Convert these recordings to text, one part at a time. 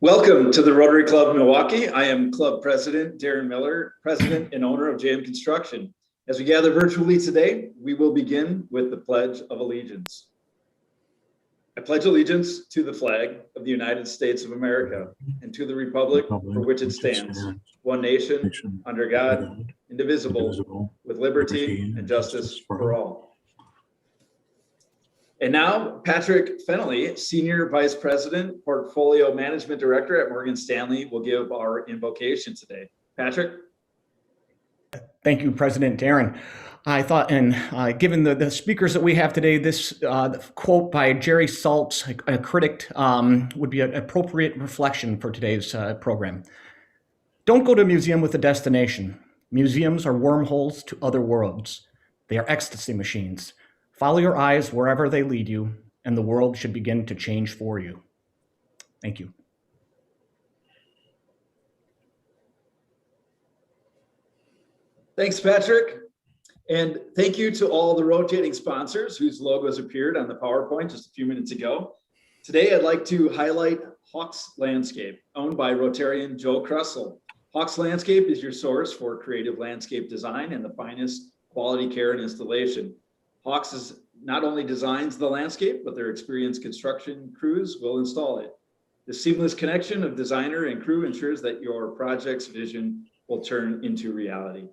Welcome to the Rotary Club Milwaukee. I am Club President Darren Miller, President and owner of JM Construction. As we gather virtually today, we will begin with the Pledge of Allegiance. I pledge allegiance to the flag of the United States of America and to the republic for which it stands, one nation, under God, indivisible, with liberty and justice for all. And now, Patrick Fennelly, Senior Vice President, Portfolio Management Director at Morgan Stanley, will give our invocation today. Patrick? Thank you, President Darren. I thought, and given the speakers that we have today, this quote by Jerry Saltz, a critic, would be an appropriate reflection for today's program. Don't go to a museum with a destination. Museums are wormholes to other worlds. They are ecstasy machines. Follow your eyes wherever they lead you, and the world should begin to change for you. Thank you. Thanks, Patrick. And thank you to all the rotating sponsors whose logos appeared on the PowerPoint just a few minutes ago. Today, I'd like to highlight Hawks Landscape, owned by Rotarian Joe Kressel. Hawks Landscape is your source for creative landscape design and the finest quality care and installation. Hawks not only designs the landscape, but their experienced construction crews will install it. The seamless connection of designer and crew ensures that your project's vision will turn into reality.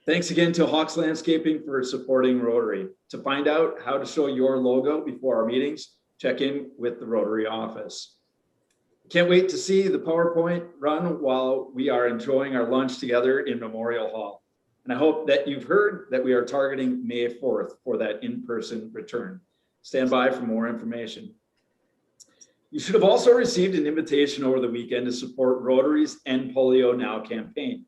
Thanks again to Hawks Landscaping for supporting Rotary. To find out how to show your logo before our meetings, check in with the Rotary office. Can't wait to see the PowerPoint run while we are enjoying our lunch together in Memorial Hall. And I hope that you've heard that we are targeting May 4th for that in-person return. Stand by for more information. You should have also received an invitation over the weekend to support Rotary's End Polio Now campaign.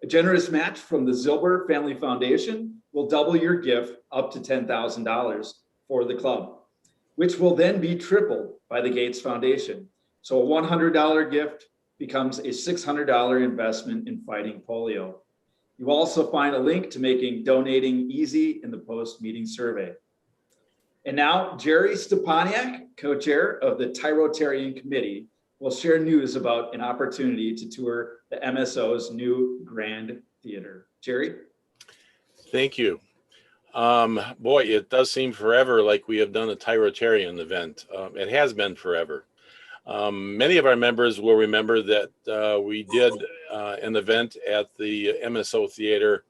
A generous match from the Zilber Family Foundation will double your gift up to $10,000 for the club, which will then be tripled by the Gates Foundation. So a $100 gift becomes a $600 investment in fighting polio. You will also find a link to making donating easy in the post-meeting survey. And now, Jerry Stepaniak, co-chair of the Rotarian Committee, will share news about an opportunity to tour the MSO's new Grand Theater. Jerry? Thank you. Boy, it does seem forever like we have done a Rotarian event. It has been forever. Many of our members will remember that we did an event at the MSO Theater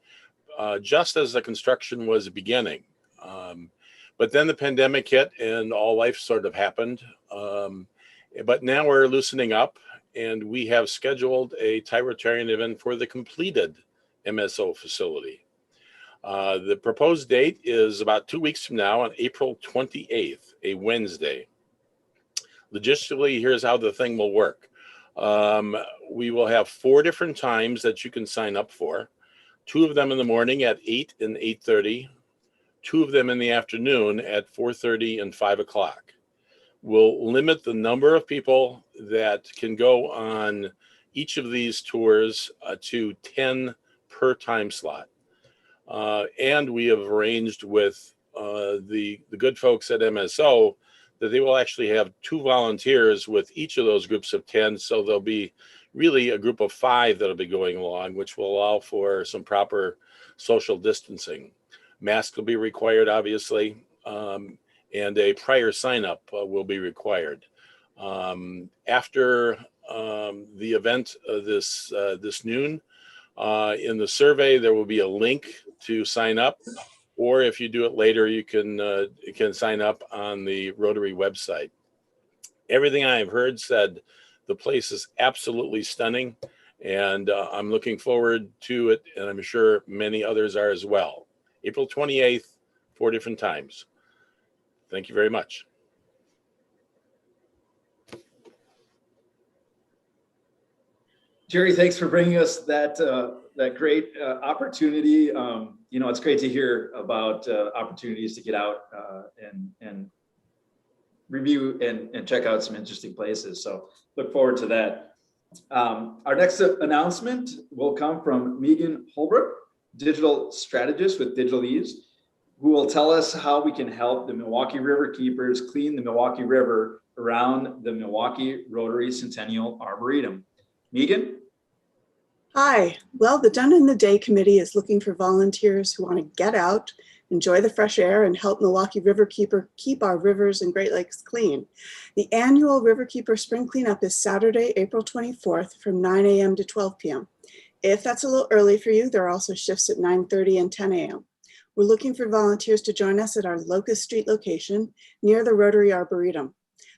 just as the construction was beginning. But then the pandemic hit and all life sort of happened. But now we're loosening up and we have scheduled a Rotarian event for the completed MSO facility. The proposed date is about 2 weeks from now on April 28th, a Wednesday. Logistically, here's how the thing will work. We will have 4 different times that you can sign up for. 2 of them in the morning at 8 and 8:30. 2 of them in the afternoon at 4:30 and 5 o'clock. We'll limit the number of people that can go on each of these tours to 10 per time slot. And we have arranged with the good folks at MSO that they will actually have 2 volunteers with each of those groups of 10. So there'll be really a group of 5 that'll be going along, which will allow for some proper social distancing. Masks will be required, obviously, and a prior sign-up will be required. After the event this noon, in the survey, there will be a link to sign up. Or if you do it later, you can sign up on the Rotary website. Everything I've heard said the place is absolutely stunning, and I'm looking forward to it, and I'm sure many others are as well. April 28th, 4 different times. Thank you very much. Jerry, thanks for bringing us that great opportunity. You know, it's great to hear about opportunities to get out and review and check out some interesting places. So look forward to that. Our next announcement will come from Megan Holbrook, digital strategist with Digital Ease. who will tell us how we can help the Milwaukee River Keepers clean the Milwaukee River around the Milwaukee Rotary Centennial Arboretum. Megan? Hi. Well, the Done in the Day Committee is looking for volunteers who want to get out, enjoy the fresh air, and help Milwaukee River Keeper keep our rivers and Great Lakes clean. The annual River Keeper Spring Cleanup is Saturday, April 24th from 9 a.m. to 12 p.m. If that's a little early for you, there are also shifts at 9:30 and 10 a.m. We're looking for volunteers to join us at our Locust Street location near the Rotary Arboretum.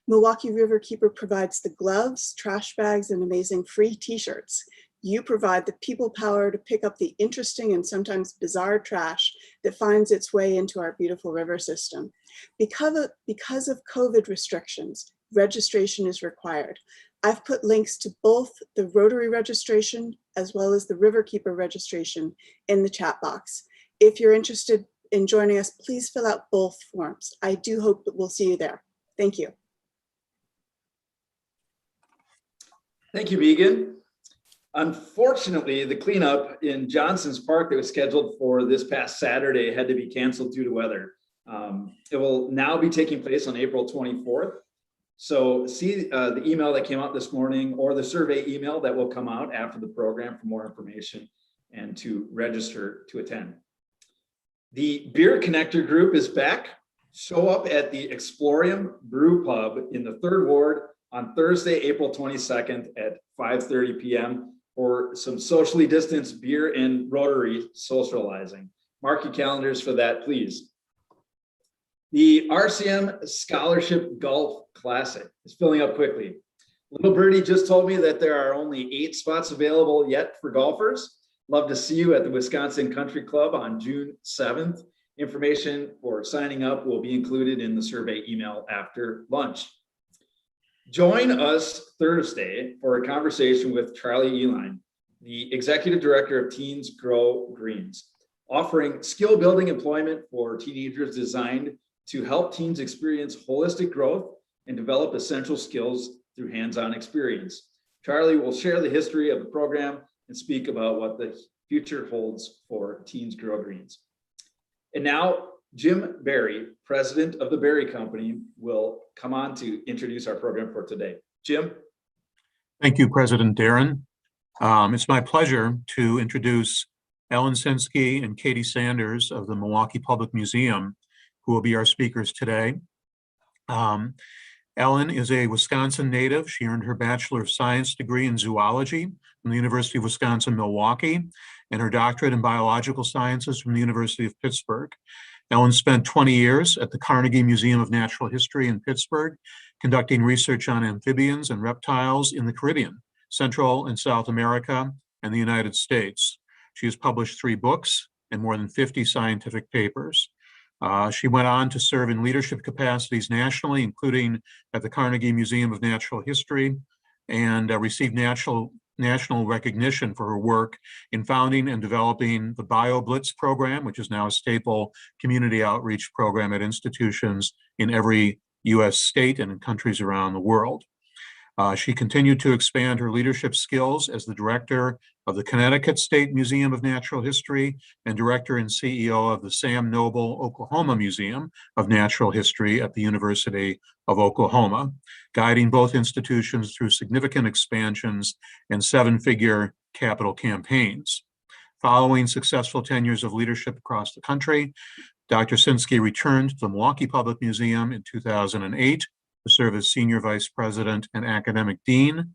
Milwaukee River Keeper provides the gloves, trash bags, and amazing free t-shirts. You provide the people power to pick up the interesting and sometimes bizarre trash that finds its way into our beautiful river system. Because of COVID restrictions, registration is required. I've put links to both the Rotary registration as well as the Riverkeeper registration in the chat box. If you're interested in joining us, please fill out both forms. I do hope that we'll see you there. Thank you. Thank you, Megan. Unfortunately, the cleanup in Johnson's Park that was scheduled for this past Saturday had to be canceled due to weather. It will now be taking place on April 24th. So see the email that came out this morning or the survey email that will come out after the program for more information and to register to attend. The Beer Connector group is back. Show up at the Explorium Brew Pub in the 3rd Ward on Thursday, April 22nd at 5:30 p.m. for some socially distanced beer and Rotary socializing. Mark your calendars for that, please. The RCM Scholarship Golf Classic is filling up quickly. Little Birdie just told me that there are only 8 spots available yet for golfers. Love to see you at the Wisconsin Country Club on June 7th. Information for signing up will be included in the survey email after lunch. Join us Thursday for a conversation with Charlie Eline, the Executive Director of Teens Grow Greens, offering skill building employment for teenagers designed to help teens experience holistic growth and develop essential skills through hands-on experience. Charlie will share the history of the program and speak about what the future holds for Teens Grow Greens. And now, Jim Barry, president of the Barry Company, will come on to introduce our program for today. Jim? Thank you, President Darren. It's my pleasure to introduce Ellen Censky and Katie Sanders of the Milwaukee Public Museum, who will be our speakers today. Ellen is a Wisconsin native. She earned her Bachelor of Science degree in zoology from the University of Wisconsin-Milwaukee and her doctorate in biological sciences from the University of Pittsburgh. Ellen spent 20 years at the Carnegie Museum of Natural History in Pittsburgh, conducting research on amphibians and reptiles in the Caribbean, Central and South America, and the United States. She has published 3 books and more than 50 scientific papers. She went on to serve in leadership capacities nationally, including at the Carnegie Museum of Natural History, and received national recognition for her work in founding and developing the BioBlitz program, which is now a staple community outreach program at institutions in every US state and in countries around the world. She continued to expand her leadership skills as the director of the Connecticut State Museum of Natural History and director and CEO of the Sam Noble Oklahoma Museum of Natural History at the University of Oklahoma, guiding both institutions through significant expansions and 7-figure capital campaigns. Following successful tenures of leadership across the country, Dr. Censky returned to the Milwaukee Public Museum in 2008 to serve as Senior Vice President and Academic Dean.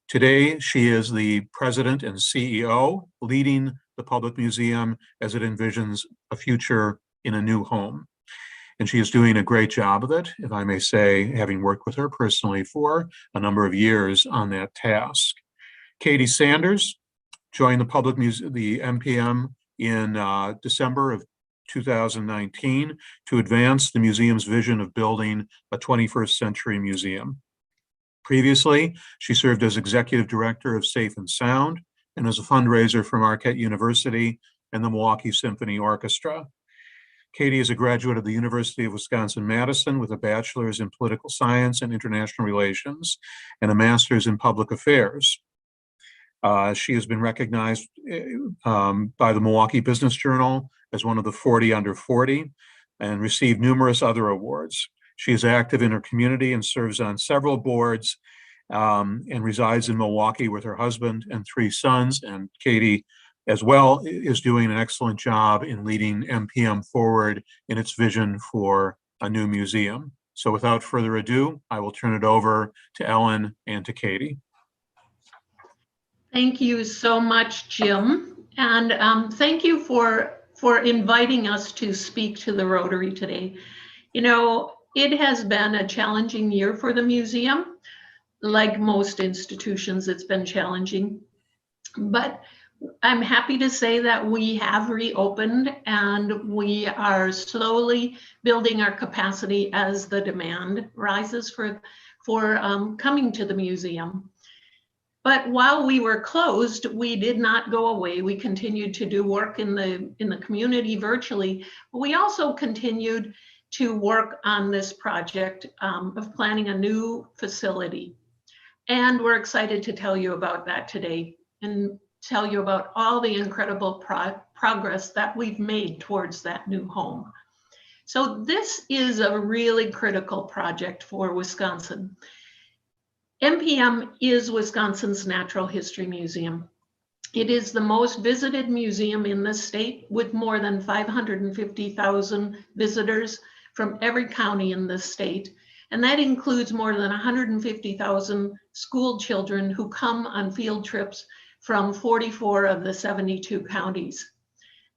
Today, she is the President and CEO, leading the Public Museum as it envisions a future in a new home. And she is doing a great job of it, if I may say, having worked with her personally for a number of years on that task. Katie Sanders joined the Public Museum, the MPM, in December of 2019 to advance the museum's vision of building a 21st century museum. Previously, she served as executive director of Safe and Sound and as a fundraiser for Marquette University and the Milwaukee Symphony Orchestra. Katie is a graduate of the University of Wisconsin-Madison with a bachelor's in political science and international relations and a master's in public affairs. She has been recognized by the Milwaukee Business Journal as one of the 40 under 40 and received numerous other awards. She is active in her community and serves on several boards and resides in Milwaukee with her husband and 3 sons. And Katie, as well, is doing an excellent job in leading MPM forward in its vision for a new museum. So without further ado, I will turn it over to Ellen and to Katie. Thank you so much, Jim. And thank you for inviting us to speak to the Rotary today. You know, it has been a challenging year for the museum. Like most institutions, it's been challenging. But I'm happy to say that we have reopened and we are slowly building our capacity as the demand rises for coming to the museum. But while we were closed, we did not go away. We continued to do work in the community virtually. But we also continued to work on this project of planning a new facility. And we're excited to tell you about that today and tell you about all the incredible progress that we've made towards that new home. So this is a really critical project for Wisconsin. MPM is Wisconsin's Natural History Museum. It is the most visited museum in the state with more than 550,000 visitors from every county in the state. And that includes more than 150,000 school children who come on field trips from 44 of the 72 counties.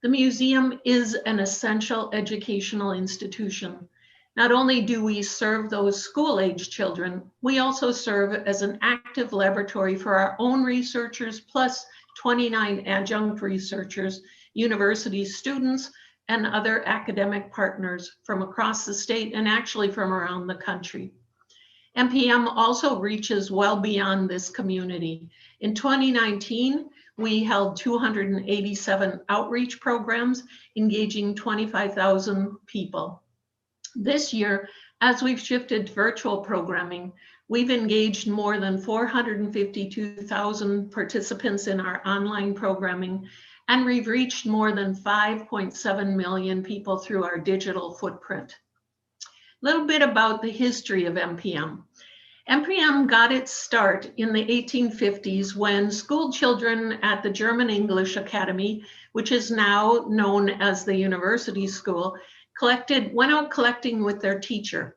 The museum is an essential educational institution. Not only do we serve those school-age children, we also serve as an active laboratory for our own researchers, plus 29 adjunct researchers, university students, and other academic partners from across the state and actually from around the country. MPM also reaches well beyond this community. In 2019, we held 287 outreach programs engaging 25,000 people. This year, as we've shifted to virtual programming, we've engaged more than 452,000 participants in our online programming, and we've reached more than 5.7 million people through our digital footprint. A little bit about the history of MPM. MPM got its start in the 1850s when school children at the German English Academy, which is now known as the University School, went out collecting with their teacher.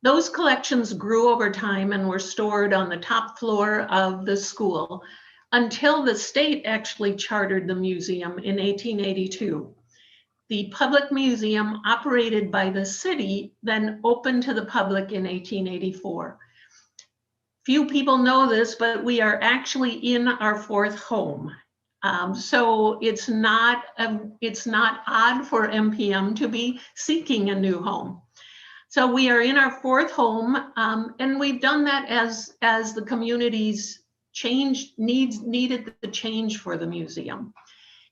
Those collections grew over time and were stored on the top floor of the school until the state actually chartered the museum in 1882. The public museum operated by the city then opened to the public in 1884. Few people know this, but we are actually in our 4th home. So it's not odd for MPM to be seeking a new home. So we are in our 4th home, and we've done that as the community's needed the change for the museum.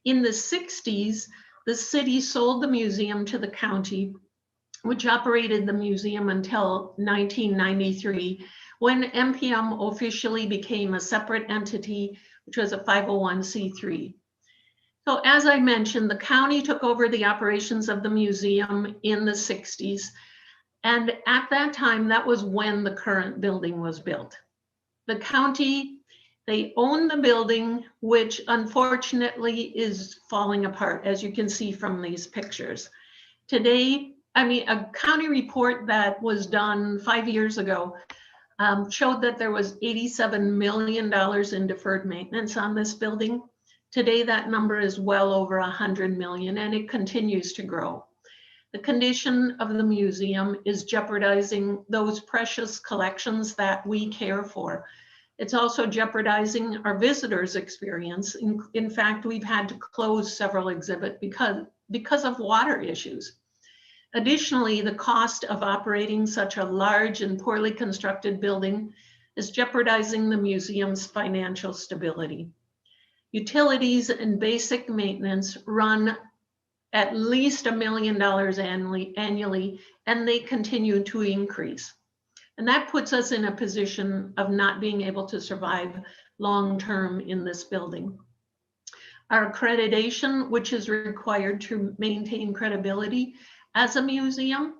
In the 60s, the city sold the museum to the county, which operated the museum until 1993, when MPM officially became a separate entity, which was a 501c3. So as I mentioned, the county took over the operations of the museum in the 60s. And at that time, that was when the current building was built. The county, they own the building, which unfortunately is falling apart, as you can see from these pictures. Today, a county report that was done 5 years ago showed that there was $87 million in deferred maintenance on this building. Today, that number is well over 100 million, and it continues to grow. The condition of the museum is jeopardizing those precious collections that we care for. It's also jeopardizing our visitors' experience. In fact, we've had to close several exhibits because of water issues. Additionally, the cost of operating such a large and poorly constructed building is jeopardizing the museum's financial stability. Utilities and basic maintenance run at least $1 million annually, and they continue to increase. And that puts us in a position of not being able to survive long-term in this building. our accreditation, which is required to maintain credibility as a museum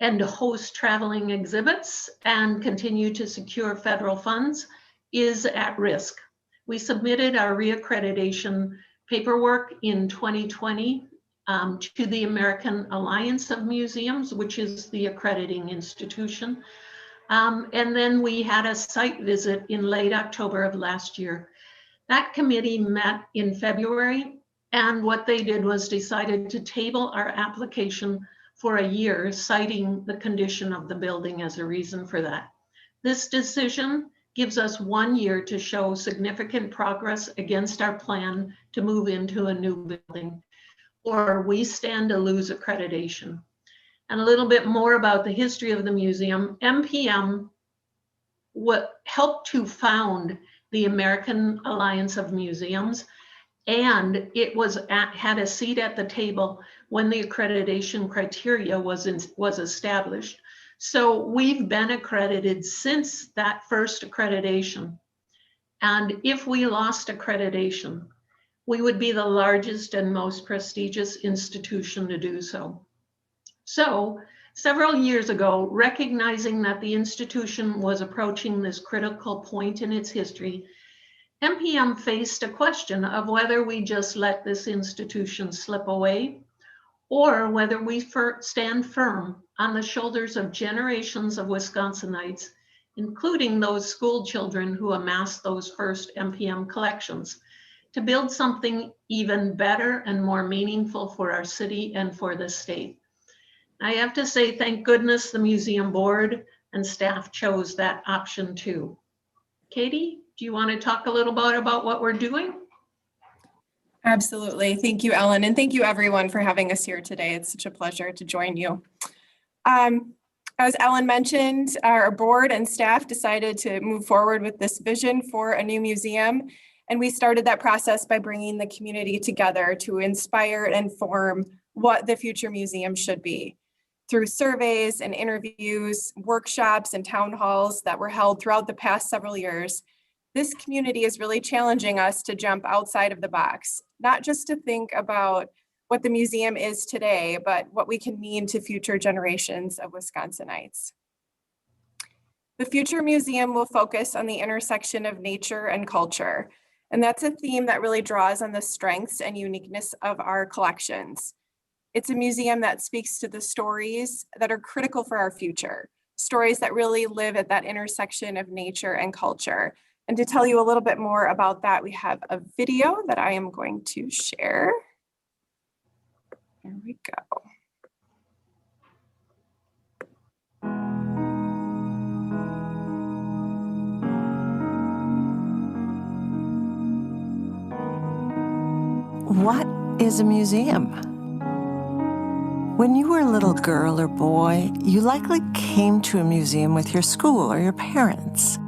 and to host traveling exhibits and continue to secure federal funds, is at risk. We submitted our reaccreditation paperwork in 2020 to the American Alliance of Museums, which is the accrediting institution. And then we had a site visit in late October of last year. That committee met in February, and what they did was decided to table our application for a year, citing the condition of the building as a reason for that. This decision gives us 1 year to show significant progress against our plan to move into a new building, or we stand to lose accreditation. And a little bit more about the history of the museum. MPM helped to found the American Alliance of Museums, and it had a seat at the table when the accreditation criteria was established. So we've been accredited since that first accreditation. And if we lost accreditation, we would be the largest and most prestigious institution to do so. So several years ago, recognizing that the institution was approaching this critical point in its history, MPM faced a question of whether we just let this institution slip away or whether we stand firm on the shoulders of generations of Wisconsinites, including those school children who amassed those first MPM collections, to build something even better and more meaningful for our city and for the state. I have to say, thank goodness the museum board and staff chose that option too. Katie, do you want to talk a little bit about what we're doing? Absolutely. Thank you, Ellen. And thank you everyone for having us here today. It's such a pleasure to join you. As Ellen mentioned, our board and staff decided to move forward with this vision for a new museum. And we started that process by bringing the community together to inspire and inform what the future museum should be. Through surveys and interviews, workshops and town halls that were held throughout the past several years, this community is really challenging us to jump outside of the box, not just to think about what the museum is today, but what we can mean to future generations of Wisconsinites. The future museum will focus on the intersection of nature and culture, and that's a theme that really draws on the strengths and uniqueness of our collections. It's a museum that speaks to the stories that are critical for our future, stories that really live at that intersection of nature and culture. And to tell you a little bit more about that, we have a video that I am going to share. Here we go. What is a museum? When you were a little girl or boy, you likely came to a museum with your school or your parents.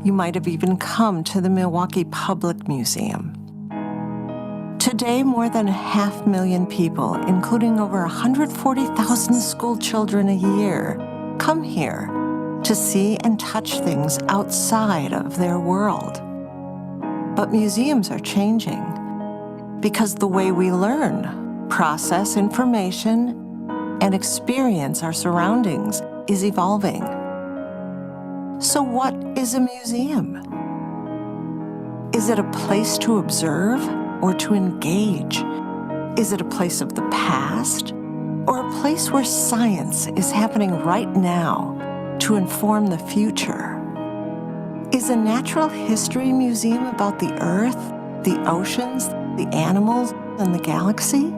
You might have even come to the Milwaukee Public Museum. Today, more than 500,000 people, including over 140,000 school children a year, come here to see and touch things outside of their world. But museums are changing because the way we learn, process information, and experience our surroundings is evolving. So what is a museum? Is it a place to observe or to engage? Is it a place of the past or a place where science is happening right now to inform the future? Is a natural history museum about the earth, the oceans, the animals, and the galaxy?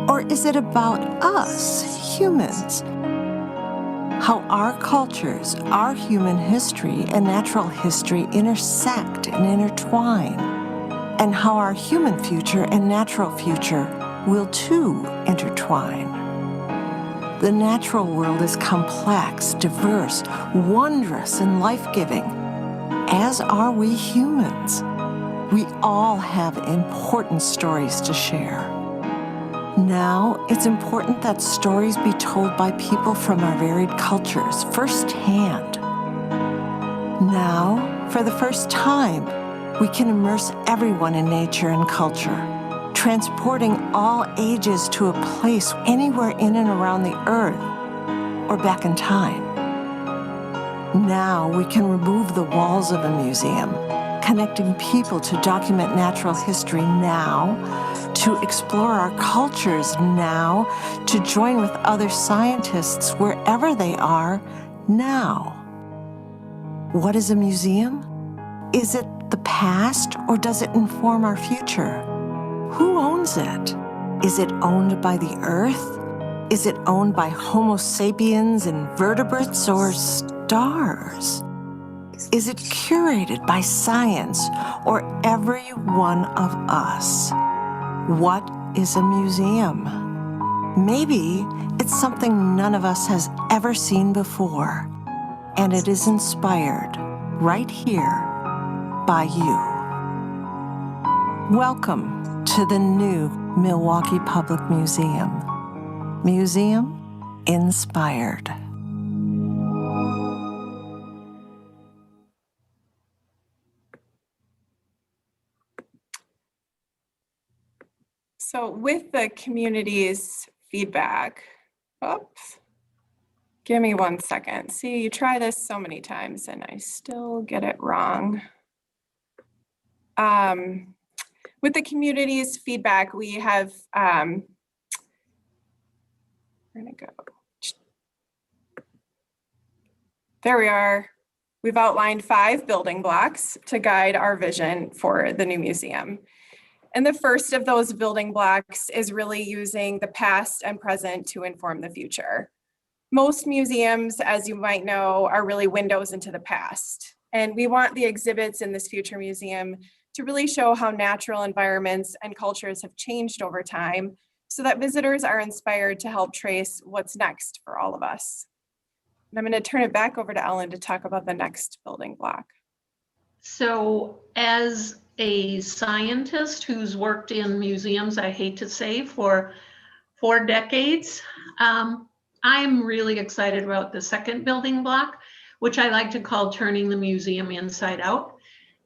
Or is it about us, humans? How our cultures, our human history, and natural history intersect and intertwine, and how our human future and natural future will too intertwine. The natural world is complex, diverse, wondrous, and life-giving, as are we humans. We all have important stories to share. Now, it's important that stories be told by people from our varied cultures firsthand. Now, for the first time, We can immerse everyone in nature and culture, transporting all ages to a place anywhere in and around the earth or back in time. Now we can remove the walls of a museum, connecting people to document natural history now, to explore our cultures now, to join with other scientists wherever they are now. What is a museum? Is it the past, or does it inform our future? Who owns it? Is it owned by the earth? Is it owned by Homo sapiens, invertebrates, or stars? Is it curated by science or every one of us? What is a museum? Maybe it's something none of us has ever seen before, and it is inspired right here by you. Welcome to the new Milwaukee Public Museum. Museum Inspired. So with the community's feedback, oops, give me 1 second. See, you try this so many times and I still get it wrong. With the community's feedback, we have, we're gonna go. There we are. We've outlined 5 building blocks to guide our vision for the new museum. And the first of those building blocks is really using the past and present to inform the future. Most museums, as you might know, are really windows into the past. And we want the exhibits in this future museum to really show how natural environments and cultures have changed over time so that visitors are inspired to help trace what's next for all of us. And I'm going to turn it back over to Ellen to talk about the next building block. So as a scientist who's worked in museums, I hate to say, for 4 decades, I'm really excited about the second building block, which I like to call turning the museum inside out.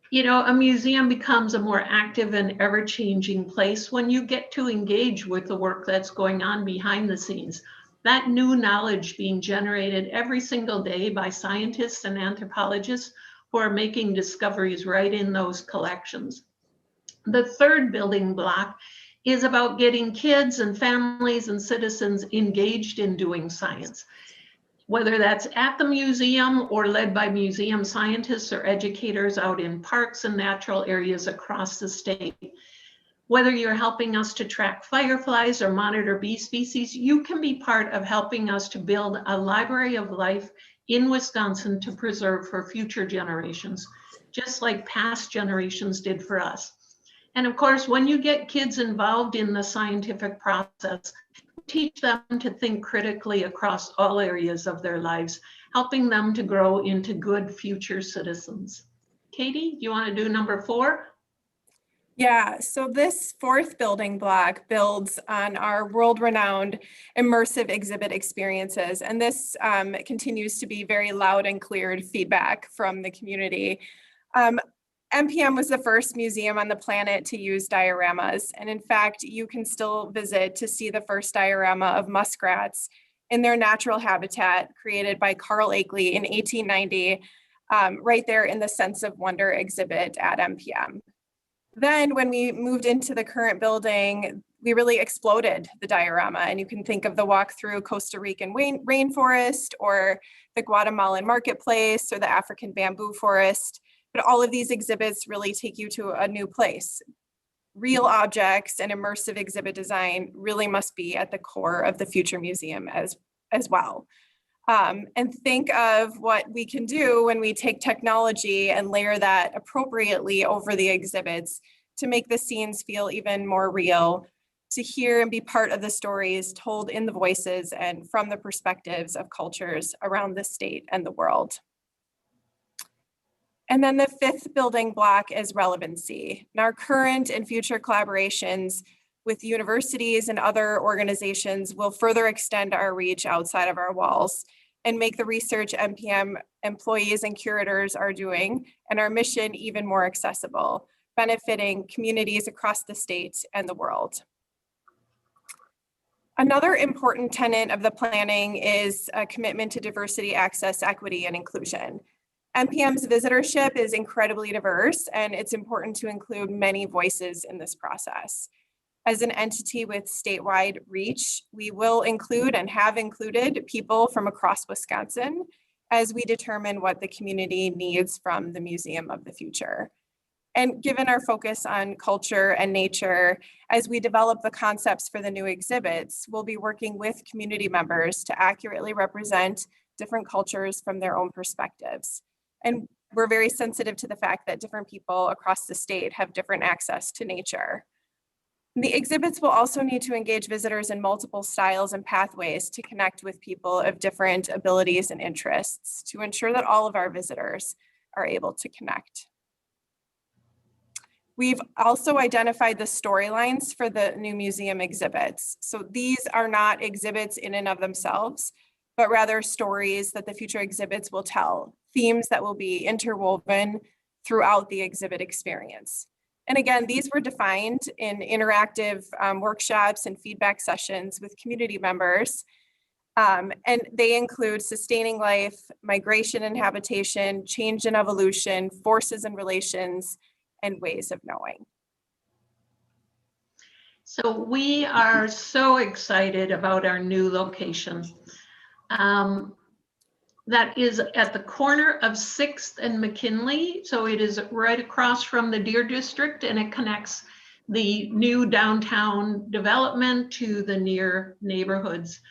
You know, a museum becomes a more active and ever-changing place when you get to engage with the work that's going on behind the scenes. That new knowledge being generated every single day by scientists and anthropologists who are making discoveries right in those collections. The third building block is about getting kids and families and citizens engaged in doing science, whether that's at the museum or led by museum scientists or educators out in parks and natural areas across the state. Whether you're helping us to track fireflies or monitor bee species, you can be part of helping us to build a library of life in Wisconsin to preserve for future generations, just like past generations did for us. And of course, when you get kids involved in the scientific process, teach them to think critically across all areas of their lives, helping them to grow into good future citizens. Katie, do you want to do number 4? Yeah, so this 4th building block builds on our world-renowned immersive exhibit experiences. And this continues to be very loud and clear feedback from the community. MPM was the first museum on the planet to use dioramas. And in fact, you can still visit to see the first diorama of muskrats in their natural habitat created by Carl Akeley in 1890, right there in the Sense of Wonder exhibit at MPM. Then when we moved into the current building, we really exploded the diorama. And you can think of the walk through Costa Rican rainforest or the Guatemalan marketplace or the African bamboo forest. But all of these exhibits really take you to a new place. Real objects and immersive exhibit design really must be at the core of the future museum as well. And think of what we can do when we take technology and layer that appropriately over the exhibits to make the scenes feel even more real, to hear and be part of the stories told in the voices and from the perspectives of cultures around the state and the world. And then the 5th building block is relevancy. And our current and future collaborations with universities and other organizations will further extend our reach outside of our walls and make the research MPM employees and curators are doing and our mission even more accessible, benefiting communities across the state and the world. Another important tenet of the planning is a commitment to diversity, access, equity, and inclusion. MPM's visitorship is incredibly diverse, and it's important to include many voices in this process. As an entity with statewide reach, we will include and have included people from across Wisconsin as we determine what the community needs from the Museum of the Future. And given our focus on culture and nature, as we develop the concepts for the new exhibits, we'll be working with community members to accurately represent different cultures from their own perspectives. And we're very sensitive to the fact that different people across the state have different access to nature. The exhibits will also need to engage visitors in multiple styles and pathways to connect with people of different abilities and interests to ensure that all of our visitors are able to connect. We've also identified the storylines for the new museum exhibits. So these are not exhibits in and of themselves, but rather stories that the future exhibits will tell, themes that will be interwoven throughout the exhibit experience. And again, these were defined in interactive workshops and feedback sessions with community members. And they include sustaining life, migration and habitation, change and evolution, forces and relations, and ways of knowing. So we are so excited about our new location. That is at the corner of 6th and McKinley. So it is right across from the Deer District, and it connects the new downtown development to the near neighborhoods.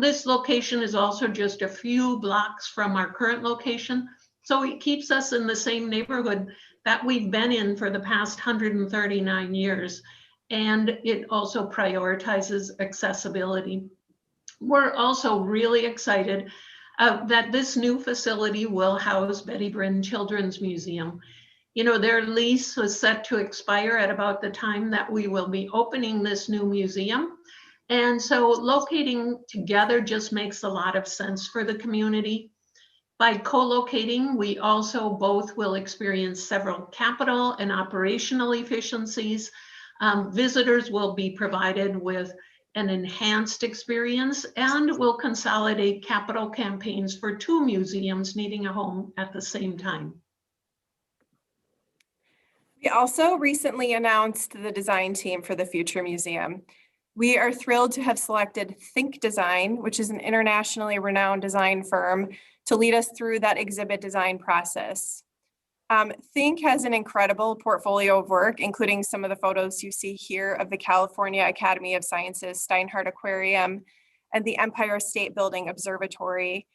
This location is also just a few blocks from our current location. So it keeps us in the same neighborhood that we've been in for the past 139 years. And it also prioritizes accessibility. We're also really excited that this new facility will house Betty Bryn Children's Museum. You know, their lease was set to expire at about the time that we will be opening this new museum. And so locating together just makes a lot of sense for the community. By co-locating, we also both will experience several capital and operational efficiencies. Visitors will be provided with an enhanced experience, and will consolidate capital campaigns for 2 museums needing a home at the same time. We also recently announced the design team for the future museum. We are thrilled to have selected Thinc Design, which is an internationally renowned design firm, to lead us through that exhibit design process. Thinc has an incredible portfolio of work, including some of the photos you see here of the California Academy of Sciences Steinhardt Aquarium and the Empire State Building Observatory.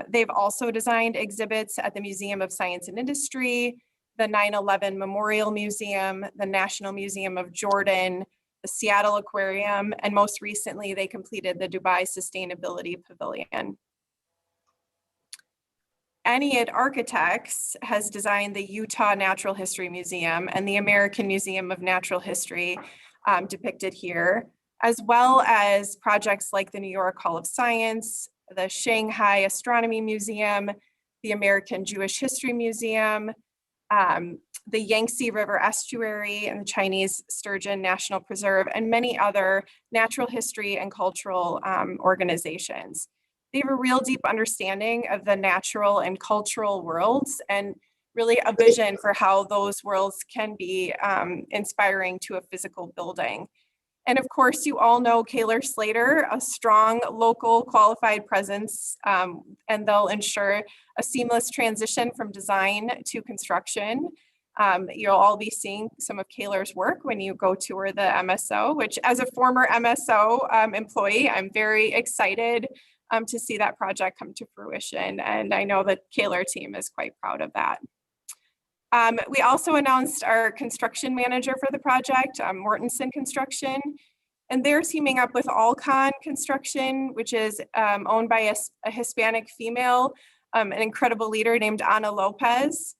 They've also designed exhibits at the Museum of Science and Industry, the 9/11 Memorial Museum, the National Museum of Jordan, the Seattle Aquarium, and most recently, they completed the Dubai Sustainability Pavilion. Ennead Architects has designed the Utah Natural History Museum and the American Museum of Natural History depicted here, as well as projects like the New York Hall of Science, the Shanghai Astronomy Museum, the American Jewish History Museum, the Yangtze River Estuary and the Chinese Sturgeon National Preserve, and many other natural history and cultural organizations. They have a real deep understanding of the natural and cultural worlds, and really a vision for how those worlds can be inspiring to a physical building. And of course, you all know Kahler Slater, a strong local qualified presence, and they'll ensure a seamless transition from design to construction. You'll all be seeing some of Kahler's work when you go tour the MSO, which as a former MSO employee, I'm very excited to see that project come to fruition. And I know the Kahler team is quite proud of that. We also announced our construction manager for the project, Mortensen Construction, and they're teaming up with Alcon Construction, which is owned by a Hispanic female, an incredible leader named Ana Lopez.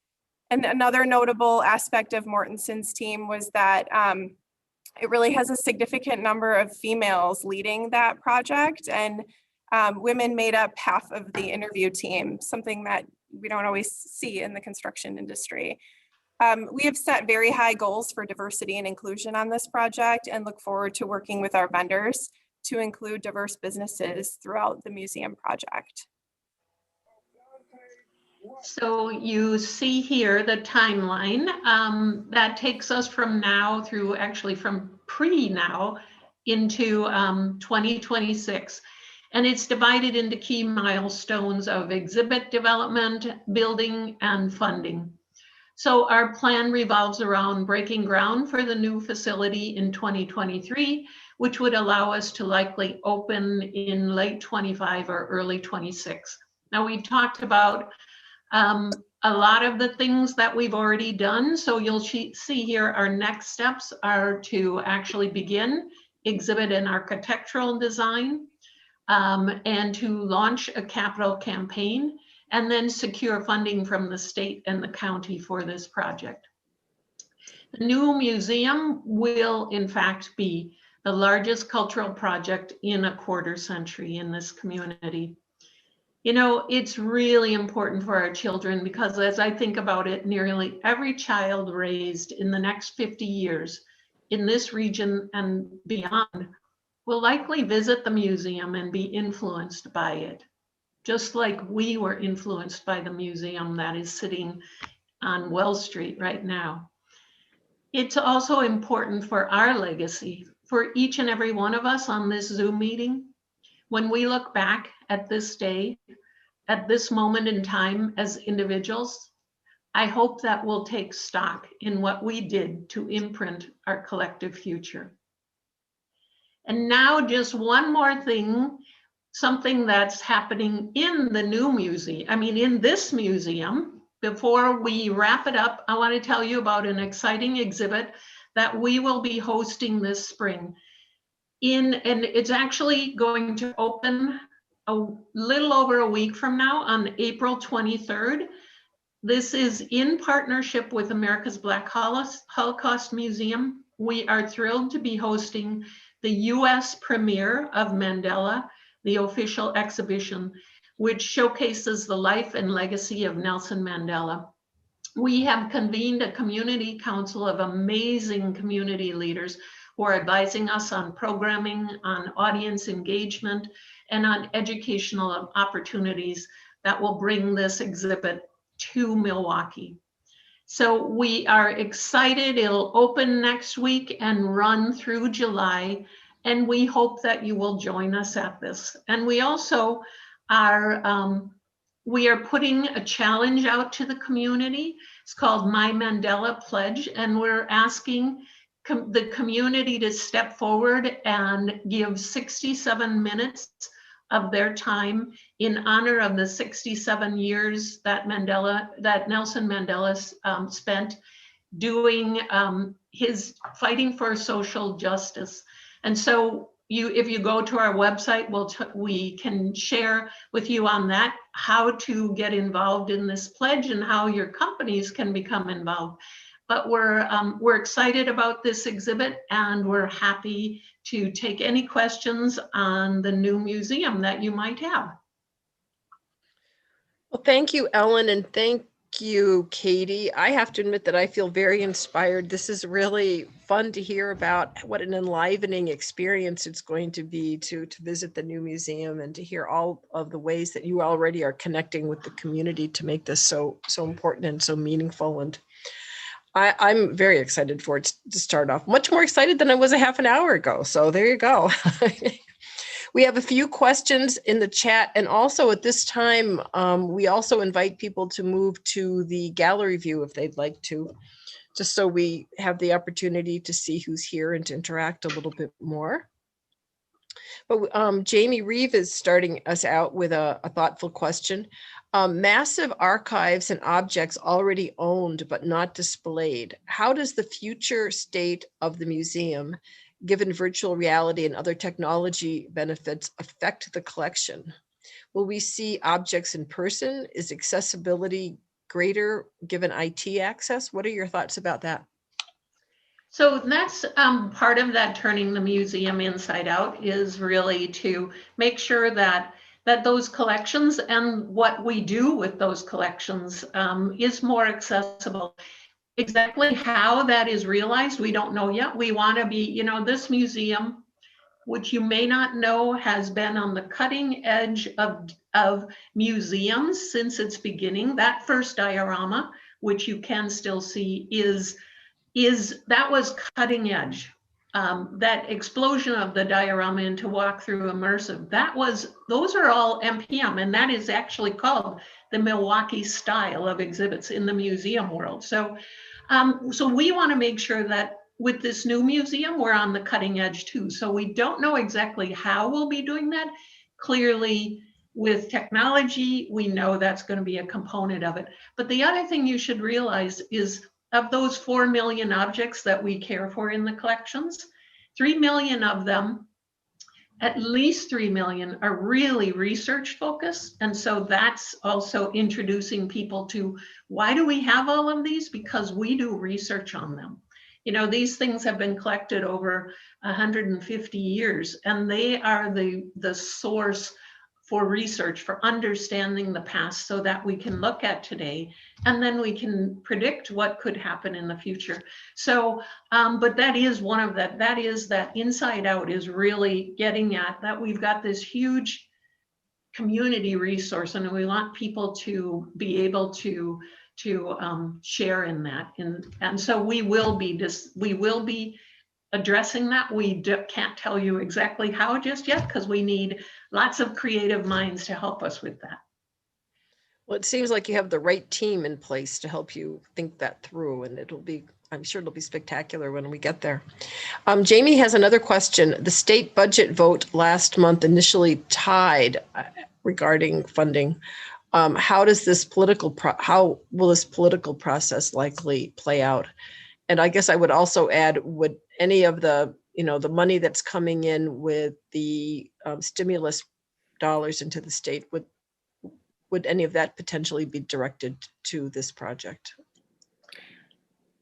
And another notable aspect of Mortensen's team was that it really has a significant number of females leading that project. And Women made up half of the interview team, something that we don't always see in the construction industry. We have set very high goals for diversity and inclusion on this project and look forward to working with our vendors to include diverse businesses throughout the museum project. So you see here the timeline that takes us from now through, actually from pre-now into 2026. And it's divided into key milestones of exhibit development, building, and funding. So our plan revolves around breaking ground for the new facility in 2023, which would allow us to likely open in late 25 or early 26. Now, we've talked about a lot of the things that we've already done. So you'll see here our next steps are to actually begin exhibit and architectural design and to launch a capital campaign and then secure funding from the state and the county for this project. The new museum will in fact be the largest cultural project in a quarter century in this community. You know, it's really important for our children because as I think about it, nearly every child raised in the next 50 years in this region and beyond will likely visit the museum and be influenced by it, just like we were influenced by the museum that is sitting on Wells Street right now. It's also important for our legacy, for each and every one of us on this Zoom meeting. When we look back at this day, at this moment in time as individuals, I hope that we'll take stock in what we did to imprint our collective future. And now just one more thing, something that's happening in the new museum, in this museum. Before we wrap it up, I want to tell you about an exciting exhibit that we will be hosting this spring. And it's actually going to open a little over a week from now on April 23rd. This is in partnership with America's Black Holocaust Museum. We are thrilled to be hosting the US premiere of Mandela, the official exhibition, which showcases the life and legacy of Nelson Mandela. We have convened a community council of amazing community leaders who are advising us on programming, on audience engagement, and on educational opportunities that will bring this exhibit to Milwaukee. So we are excited. It'll open next week and run through July, and we hope that you will join us at this. And we also are putting a challenge out to the community. It's called My Mandela Pledge, and we're asking the community to step forward and give 67 minutes of their time in honor of the 67 years that Nelson Mandela spent doing his fighting for social justice. And so if you go to our website, we can share with you on that how to get involved in this pledge and how your companies can become involved. But we're excited about this exhibit, and we're happy to take any questions on the new museum that you might have. Well, thank you, Ellen, and thank you, Katie. I have to admit that I feel very inspired. This is really fun to hear about what an enlivening experience it's going to be to visit the new museum and to hear all of the ways that you already are connecting with the community to make this so important and so meaningful. And I'm very excited for it to start off, much more excited than I was a half an hour ago. So there you go. We have a few questions in the chat. And also at this time, we also invite people to move to the gallery view if they'd like to, just so we have the opportunity to see who's here and to interact a little bit more. But Jamie Reeve is starting us out with a thoughtful question. Massive archives and objects already owned but not displayed. How does the future state of the museum, given virtual reality and other technology benefits, affect the collection? Will we see objects in person? Is accessibility greater given IT access? What are your thoughts about that? So that's part of that turning the museum inside out is really to make sure that those collections and what we do with those collections is more accessible. Exactly how that is realized, we don't know yet. We want to be, you know, this museum, which you may not know, has been on the cutting edge of museums since its beginning. That first diorama, which you can still see, that was cutting edge. That explosion of the diorama into walk-through immersive, those are all MPM, and that is actually called the Milwaukee style of exhibits in the museum world. So we want to make sure that with this new museum, we're on the cutting edge too. So we don't know exactly how we'll be doing that. Clearly, with technology, we know that's going to be a component of it. But the other thing you should realize is of those 4 million objects that we care for in the collections, 3 million of them, at least 3 million are really research focused. And so that's also introducing people to why do we have all of these? Because we do research on them. You know, these things have been collected over 150 years, and they are the source for research, for understanding the past so that we can look at today, and then we can predict what could happen in the future. So, but that is one of that is that inside out is really getting at that we've got this huge community resource, and we want people to be able to share in that. And so we will be addressing that. We can't tell you exactly how just yet, because we need lots of creative minds to help us with that. Well, it seems like you have the right team in place to help you think that through, and I'm sure it'll be spectacular when we get there. Jamie has another question. The state budget vote last month initially tied regarding funding. How will this political process likely play out? And I guess I would also add, would any of the money that's coming in with the stimulus dollars into the state, would any of that potentially be directed to this project?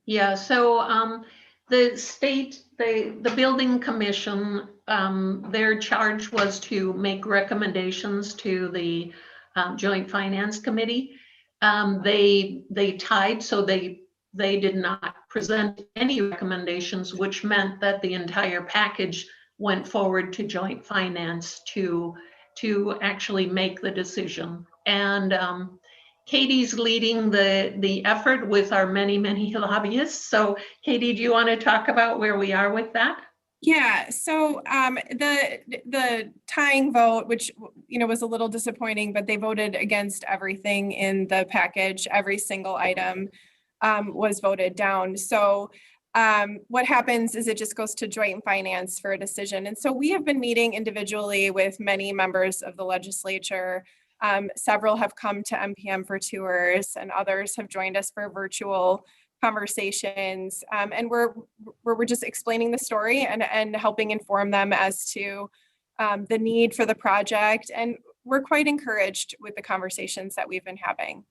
Yeah, so the state, the building commission, their charge was to make recommendations to the Joint Finance Committee. They tied, so they did not present any recommendations, which meant that the entire package went forward to Joint Finance to actually make the decision. And Katie's leading the effort with our many lobbyists. So Katie, do you want to talk about where we are with that? Yeah, so the tying vote, which was a little disappointing, but they voted against everything in the package. Every single item was voted down. So what happens is it just goes to Joint Finance for a decision. And so we have been meeting individually with many members of the legislature. Several have come to MPM for tours, and others have joined us for virtual conversations. And we're just explaining the story and helping inform them as to the need for the project. And we're quite encouraged with the conversations that we've been having.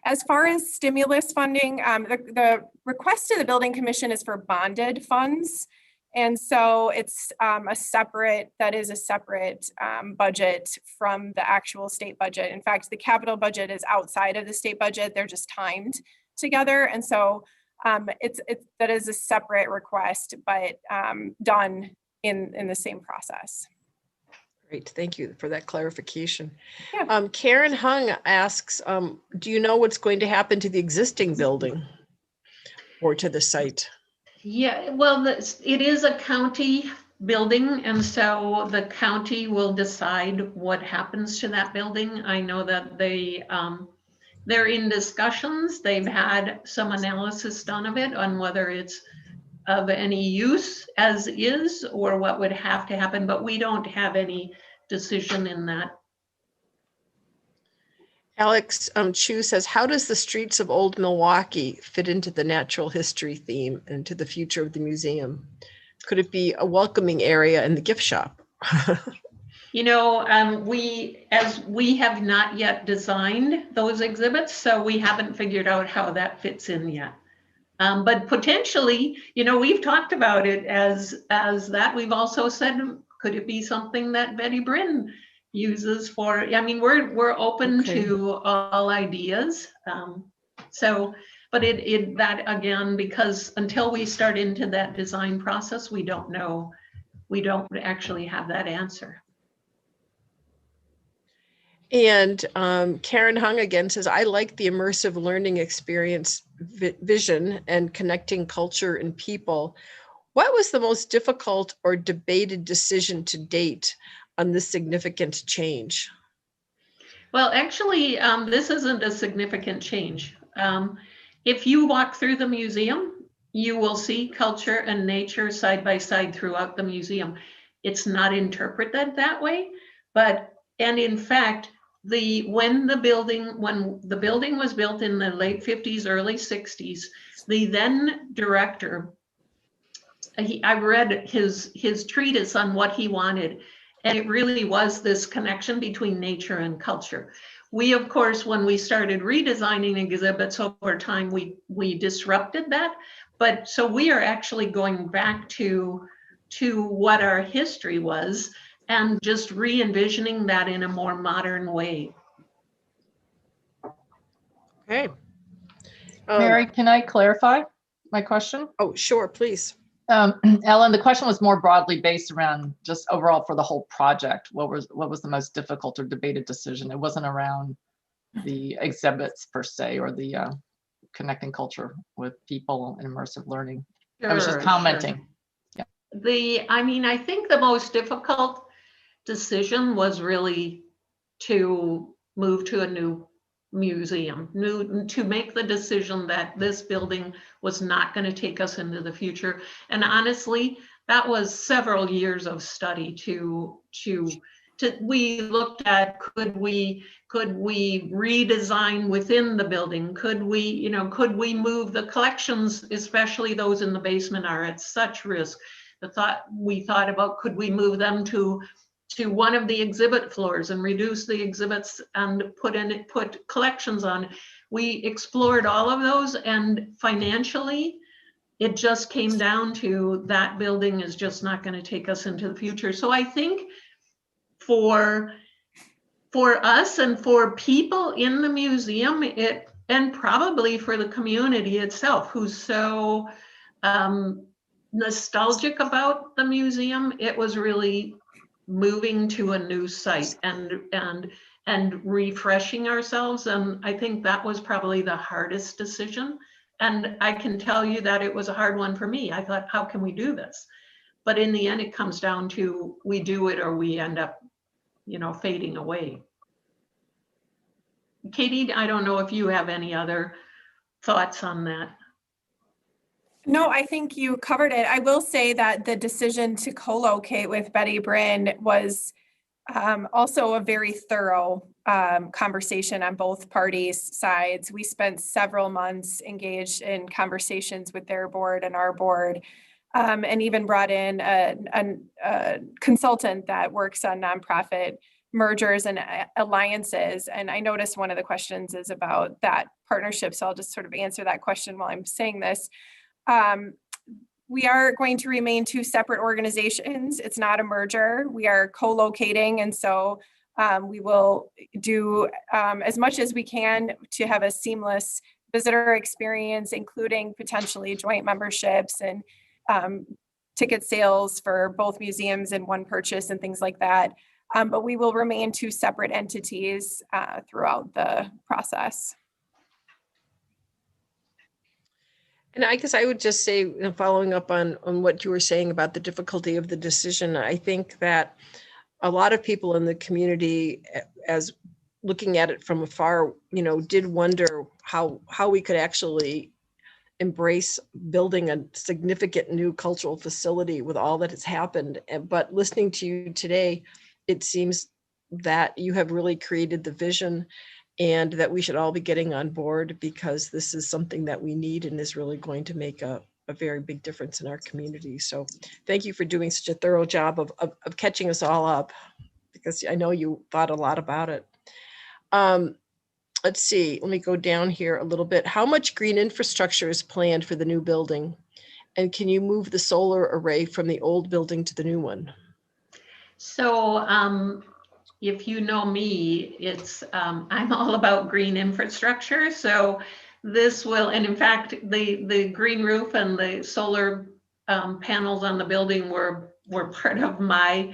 As far as stimulus funding, the request to the Building Commission is for bonded funds. And so it's a separate budget from the actual state budget. In fact, the capital budget is outside of the state budget. They're just timed together. And so that is a separate request, but done in the same process. Great, thank you for that clarification. Yeah. Karen Hung asks, do you know what's going to happen to the existing building or to the site? Yeah, well, it is a county building, and so the county will decide what happens to that building. I know that they're in discussions. They've had some analysis done of it on whether it's of any use as is or what would have to happen, but we don't have any decision in that. Alex Chu says, how does the streets of Old Milwaukee fit into the natural history theme and to the future of the museum? Could it be a welcoming area in the gift shop? We have not yet designed those exhibits, so we haven't figured out how that fits in yet. But potentially, you know, we've talked about it as that. We've also said, could it be something that Betty Bryn uses for? I mean, we're open Okay. to all ideas. So, but that again, because until we start into that design process, we don't know. We don't actually have that answer. And Karen Hung again says, I like the immersive learning experience vision and connecting culture and people. What was the most difficult or debated decision to date on this significant change? Well, actually, this isn't a significant change. If you walk through the museum, you will see culture and nature side by side throughout the museum. It's not interpreted that way, and in fact, when the building was built in the late 50s, early 60s, the then director, I read his treatise on what he wanted, and it really was this connection between nature and culture. We, of course, when we started redesigning exhibits over time, we disrupted that. But so we are actually going back to what our history was and just re-envisioning that in a more modern way. Okay. Mary, can I clarify my question? Oh, sure, please. Ellen, the question was more broadly based around just overall for the whole project. What was the most difficult or debated decision? It wasn't around the exhibits per se or the connecting culture with people and immersive learning. I was just Sure, commenting. sure. Yeah. I think the most difficult decision was really to move to a new museum, to make the decision that this building was not going to take us into the future. And honestly, that was several years of study we looked at, could we redesign within the building? Could we move the collections, especially those in the basement are at such risk. We thought about, could we move them to one of the exhibit floors and reduce the exhibits and put collections on. We explored all of those, and financially, it just came down to that building is just not going to take us into the future. So I think for us and for people in the museum, and probably for the community itself, who's so nostalgic about the museum, it was really moving to a new site and refreshing ourselves. And I think that was probably the hardest decision. And I can tell you that it was a hard one for me. I thought, how can we do this? But in the end, it comes down to we do it or we end up, fading away. Katie, I don't know if you have any other thoughts on that. No, I think you covered it. I will say that the decision to co-locate with Betty Bryn was also a very thorough conversation on both parties' sides. We spent several months engaged in conversations with their board and our board, and even brought in a consultant that works on nonprofit mergers and alliances. And I noticed one of the questions is about that partnership. So I'll just sort of answer that question while I'm saying this. We are going to remain two separate organizations. It's not a merger. We are co-locating. And so we will do as much as we can to have a seamless visitor experience, including potentially joint memberships and ticket sales for both museums in one purchase and things like that. But we will remain two separate entities throughout the process. And I guess I would just say, following up on what you were saying about the difficulty of the decision, I think that a lot of people in the community, as looking at it from afar, did wonder how we could actually embrace building a significant new cultural facility with all that has happened. But listening to you today, it seems that you have really created the vision and that we should all be getting on board, because this is something that we need and is really going to make a very big difference in our community. So thank you for doing such a thorough job of catching us all up, because I know you thought a lot about it. let's see, let me go down here a little bit. How much green infrastructure is planned for the new building? And can you move the solar array from the old building to the new one? So if you know me, it's I'm all about green infrastructure. So this will, and in fact, the green roof and the solar panels on the building were part of my.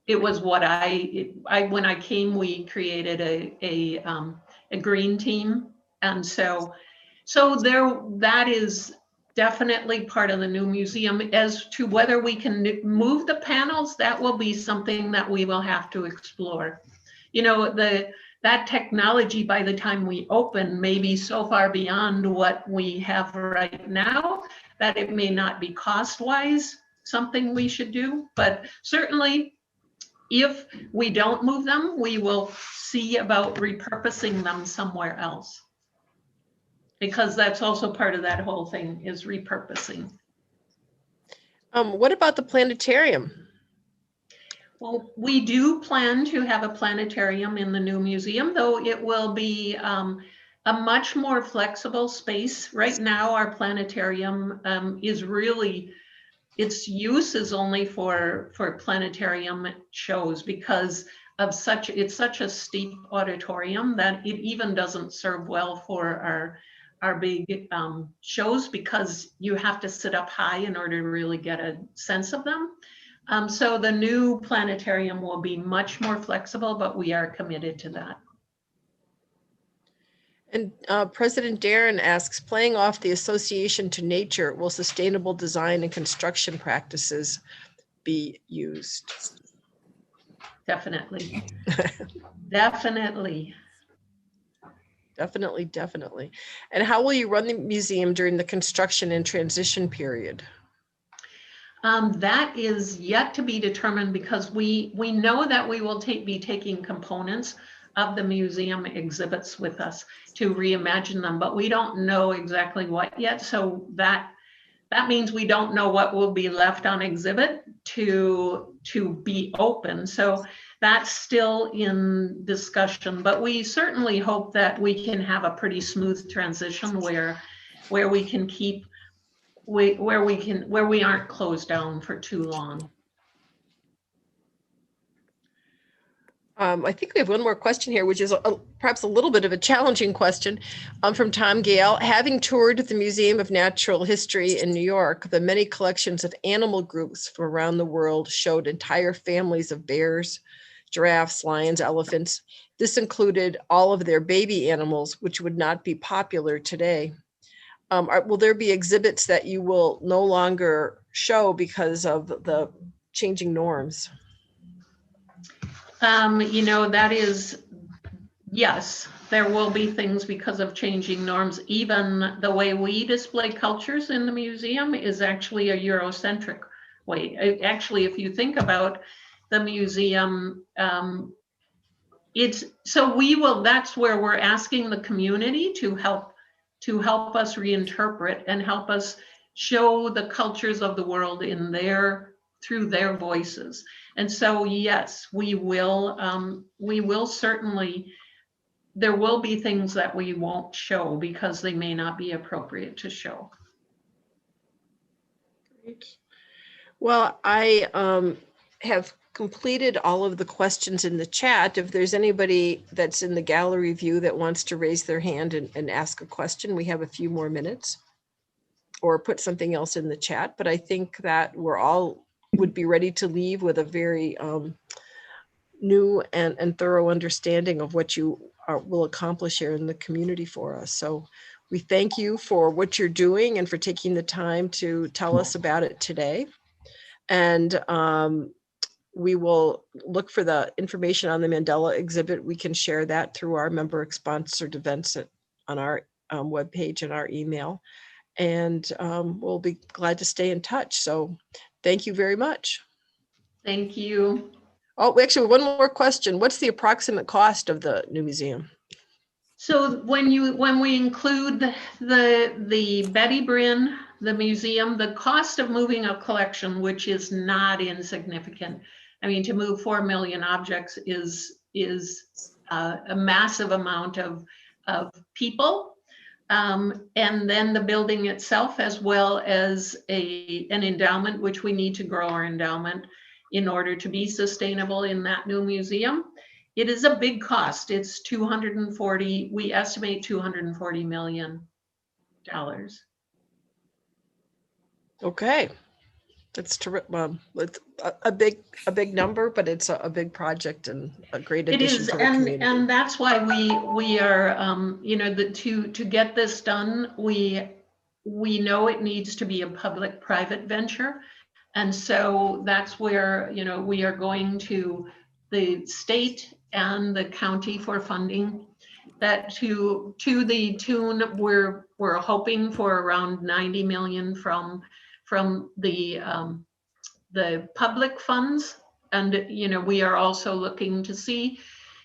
It was what I when I came, we created a green team, and so there, that is definitely part of the new museum. As to whether we can move the panels, that will be something that we will have to explore. You know, that technology by the time we open may be so far beyond what we have right now that it may not be cost-wise something we should do, but certainly if we don't move them, we will see about repurposing them somewhere else. Because that's also part of that whole thing, is repurposing. What about the planetarium? Well, we do plan to have a planetarium in the new museum, though it will be a much more flexible space. Right now, our planetarium is really, its use is only for planetarium shows because of it's such a steep auditorium that it even doesn't serve well for our big shows, because you have to sit up high in order to really get a sense of them. So the new planetarium will be much more flexible, but we are committed to that. And President Darren asks, playing off the association to nature, will sustainable design and construction practices be used? Definitely. Definitely. Definitely. And how will you run the museum during the construction and transition period? That is yet to be determined, because we know that we will be taking components of the museum exhibits with us to reimagine them, but we don't know exactly what yet. So that means we don't know what will be left on exhibit to be open. So that's still in discussion, but we certainly hope that we can have a pretty smooth transition where we can keep, where we aren't closed down for too long. I think we have one more question here, which is perhaps a little bit of a challenging question from Tom Gale. Having toured the Museum of Natural History in New York, the many collections of animal groups from around the world showed entire families of bears, giraffes, lions, elephants. This included all of their baby animals, which would not be popular today. Will there be exhibits that you will no longer show because of the changing norms? You know, that is, yes, there will be things because of changing norms. Even the way we display cultures in the museum is actually a Eurocentric way. Actually, if you think about the museum, that's where we're asking the community to help us reinterpret and help us show the cultures of the world through their voices. And so, yes, we will certainly, there will be things that we won't show because they may not be appropriate to show. Great. Well, I have completed all of the questions in the chat. If there's anybody that's in the gallery view that wants to raise their hand and ask a question, we have a few more minutes, or put something else in the chat. But I think that we're all would be ready to leave with a very new and thorough understanding of what you will accomplish here in the community for us. So we thank you for what you're doing and for taking the time to tell us about it today. And we will look for the information on the Mandela exhibit. We can share that through our member-sponsored events on our webpage and our email. And we'll be glad to stay in touch. So thank you very much. Thank you. Oh, actually, one more question. What's the approximate cost of the new museum? So when we include the Betty Brinn, the museum, the cost of moving a collection, which is not insignificant. I mean, to move 4 million objects is a massive amount of people. And then the building itself, as well as an endowment, which we need to grow our endowment in order to be sustainable in that new museum. It is a big cost. It's we estimate $240 million. Okay. That's terrific. It's a big number, but it's a big project and a great addition to the community. And that's why we are, to get this done, we know it needs to be a public-private venture. And so that's where, we are going to the state and the county for funding. That to the tune, we're hoping for around 90 million from the public funds. And, we are also looking to see,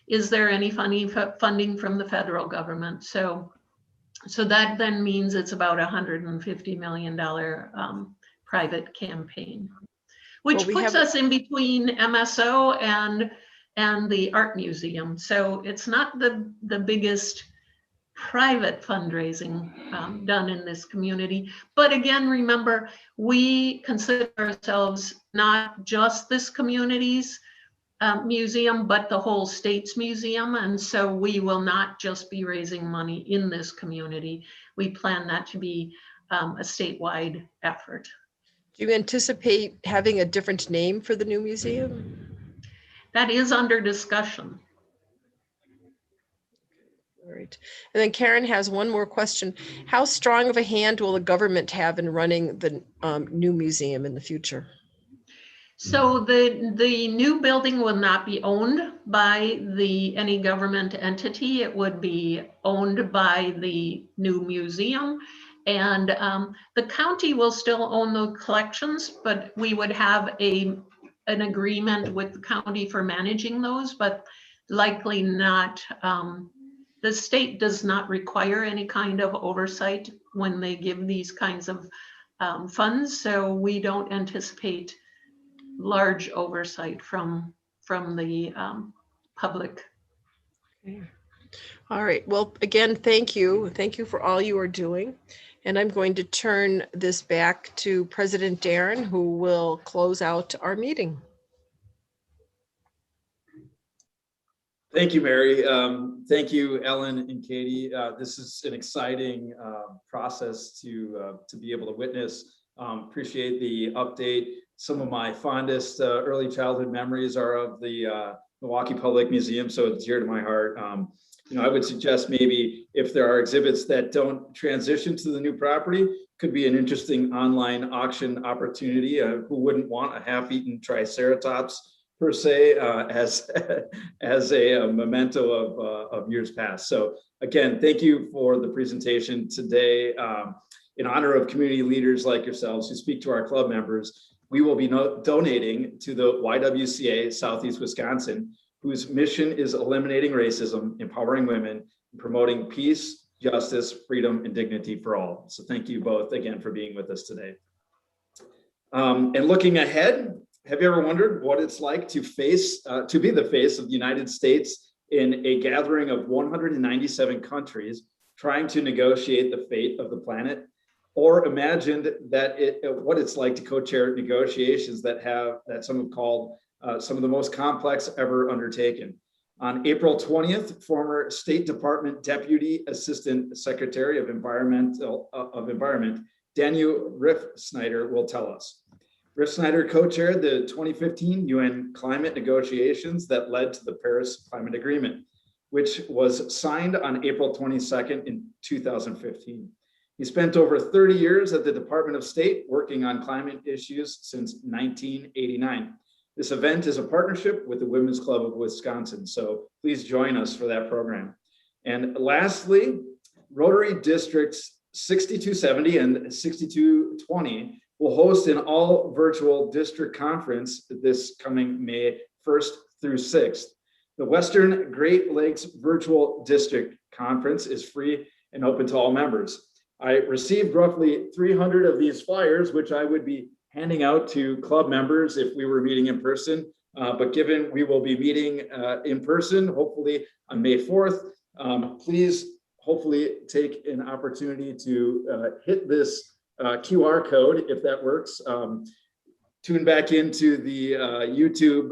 is there any funding from the federal government? So that then means it's about $150 million private campaign, which puts us in between MSO and the art museum. So it's not the biggest private fundraising done in this community. But again, remember, we consider ourselves not just this community's museum, but the whole state's museum. And so we will not just be raising money in this community. We plan that to be a statewide effort. Do you anticipate having a different name for the new museum? That is under discussion. All right. And then Karen has one more question. How strong of a hand will the government have in running the new museum in the future? So the new building will not be owned by any government entity. It would be owned by the new museum. And the county will still own the collections, but we would have an agreement with the county for managing those, but likely not. The state does not require any kind of oversight when they give these kinds of funds. So we don't anticipate large oversight from the public. Okay. All right. Well, again, thank you. Thank you for all you are doing. And I'm going to turn this back to President Darren, who will close out our meeting. Thank you, Mary. Thank you, Ellen and Katie. This is an exciting process to be able to witness. Appreciate the update. Some of my fondest early childhood memories are of the Milwaukee Public Museum, so it's dear to my heart. I would suggest maybe if there are exhibits that don't transition to the new property, could be an interesting online auction opportunity. Who wouldn't want a half-eaten Triceratops per se as a memento of years past? So again, thank you for the presentation today. In honor of community leaders like yourselves who speak to our club members, we will be donating to the YWCA Southeast Wisconsin, whose mission is eliminating racism, empowering women, and promoting peace, justice, freedom, and dignity for all. So thank you both again for being with us today. And looking ahead, have you ever wondered what it's like to be the face of the United States in a gathering of 197 countries trying to negotiate the fate of the planet? Or imagined what it's like to co-chair negotiations that some have called some of the most complex ever undertaken. On April 20th, former State Department Deputy Assistant Secretary of Environment, Daniel Riff-Snyder will tell us. Riff-Snyder co-chaired the 2015 UN climate negotiations that led to the Paris Climate Agreement, which was signed on April 22nd in 2015. He spent over 30 years at the Department of State working on climate issues since 1989. This event is a partnership with the Women's Club of Wisconsin, so please join us for that program. And lastly, Rotary Districts 6270 and 6220 will host an all virtual district conference this coming May 1st through 6th. The Western Great Lakes Virtual District Conference is free and open to all members. I received roughly 300 of these flyers, which I would be handing out to club members if we were meeting in person. But given we will be meeting in person, hopefully on May 4th, please hopefully take an opportunity to hit this QR code, if that works. Tune back into the YouTube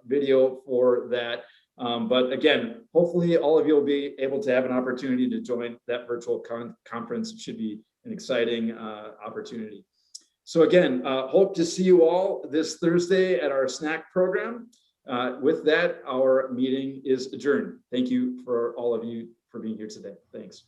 video for that. But again, hopefully all of you will be able to have an opportunity to join that virtual conference. It should be an exciting opportunity. So again, hope to see you all this Thursday at our snack program. With that, our meeting is adjourned. Thank you for all of you for being here today. Thanks.